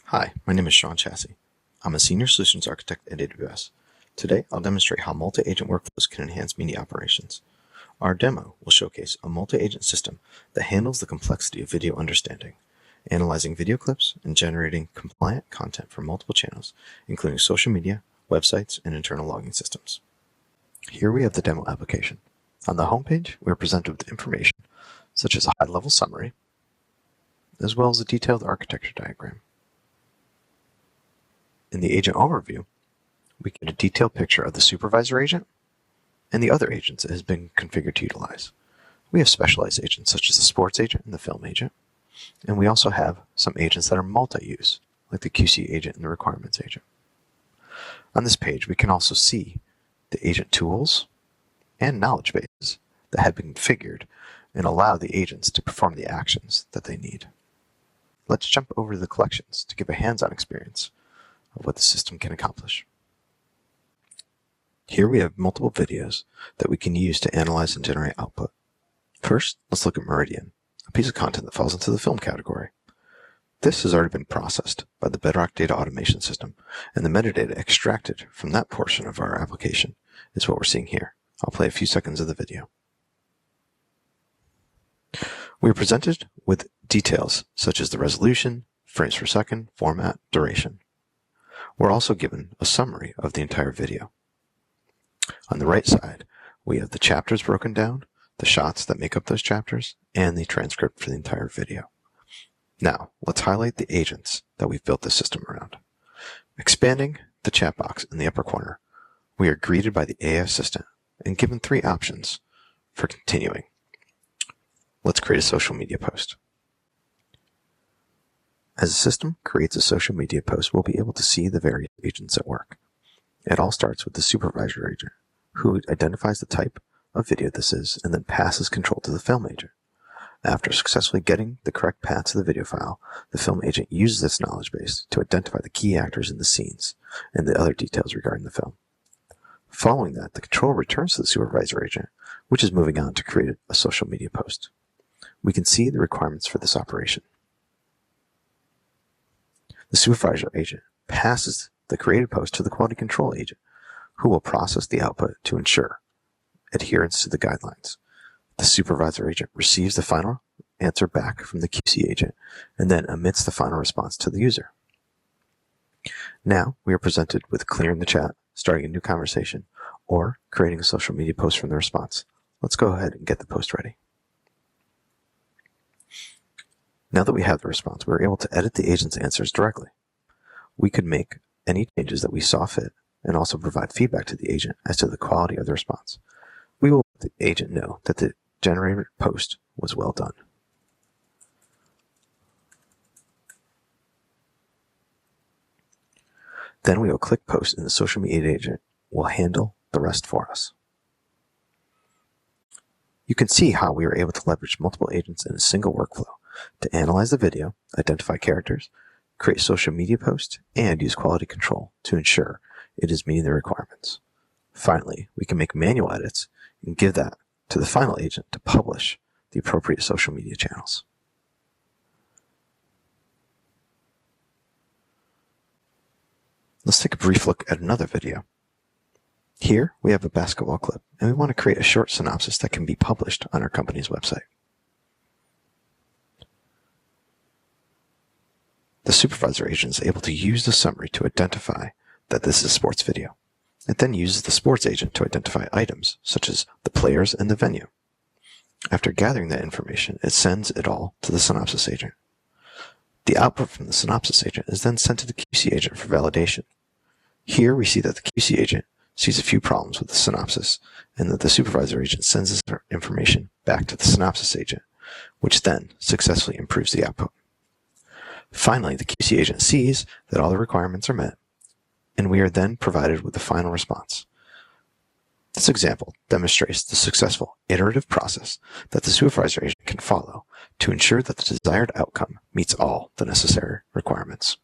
Hi, my name is Sean Chassie. I'm a Senior Solutions Architect at AWS. Today, I'll demonstrate how multi-agent workflows can enhance media operations. Our demo will showcase a multi-agent system that handles the complexity of video understanding, analyzing video clips and generating compliant content from multiple channels, including social media, websites, and internal logging systems. Here we have the demo application. On the homepage, we are presented with information such as a high-level summary, as well as a detailed architecture diagram. In the agent overview, we get a detailed picture of the supervisor agent and the other agents it has been configured to utilize. We have specialized agents such as the sports agent and the film agent, and we also have some agents that are multi-use, like the QC agent and the requirements agent. On this page, we can also see the agent tools and knowledge bases that have been configured and allow the agents to perform the actions that they need. Let's jump over to the collections to give a hands-on experience of what the system can accomplish. Here we have multiple videos that we can use to analyze and generate output. First, let's look at Meridian, a piece of content that falls into the film category. This has already been processed by the Bedrock Data Automation System, and the metadata extracted from that portion of our application is what we're seeing here. I'll play a few seconds of the video. We are presented with details such as the resolution, frames per second, format, duration. We're also given a summary of the entire video. On the right side, we have the chapters broken down, the shots that make up those chapters, and the transcript for the entire video. Now, let's highlight the agents that we've built this system around. Expanding the chat box in the upper corner, we are greeted by the AI assistant and given 3 options for continuing. Let's create a social media post. As the system creates a social media post, we'll be able to see the various agents at work. It all starts with the supervisor agent, who identifies the type of video this is and then passes control to the film agent. After successfully getting the correct path to the video file, the film agent uses this knowledge base to identify the key actors in the scenes and the other details regarding the film. Following that, the control returns to the supervisor agent, which is moving on to create a social media post. We can see the requirements for this operation. The supervisor agent passes the created post to the quality control agent, who will process the output to ensure adherence to the guidelines. The supervisor agent receives the final answer back from the QC agent and then emits the final response to the user. Now we are presented with clearing the chat, starting a new conversation, or creating a social media post from the response. Let's go ahead and get the post ready. Now that we have the response, we're able to edit the agent's answers directly. We could make any changes that we saw fit and also provide feedback to the agent as to the quality of the response. We will let the agent know that the generated post was well done. Then we will click post and the social media agent will handle the rest for us. You can see how we were able to leverage multiple agents in a single workflow to analyze the video, identify characters, create social media posts, and use quality control to ensure it is meeting the requirements. Finally, we can make manual edits and give that to the final agent to publish the appropriate social media channels. Let's take a brief look at another video. Here we have a basketball clip, and we want to create a short synopsis that can be published on our company's website. The supervisor agent is able to use the summary to identify that this is a sports video. It then uses the sports agent to identify items, such as the players and the venue. After gathering that information, it sends it all to the synopsis agent. The output from the synopsis agent is then sent to the QC agent for validation. Here we see that the QC agent sees a few problems with the synopsis, and that the supervisor agent sends this information back to the synopsis agent, which then successfully improves the output. Finally, the QC agent sees that all the requirements are met, and we are then provided with the final response. This example demonstrates the successful iterative process that the supervisor agent can follow to ensure that the desired outcome meets all the necessary requirements.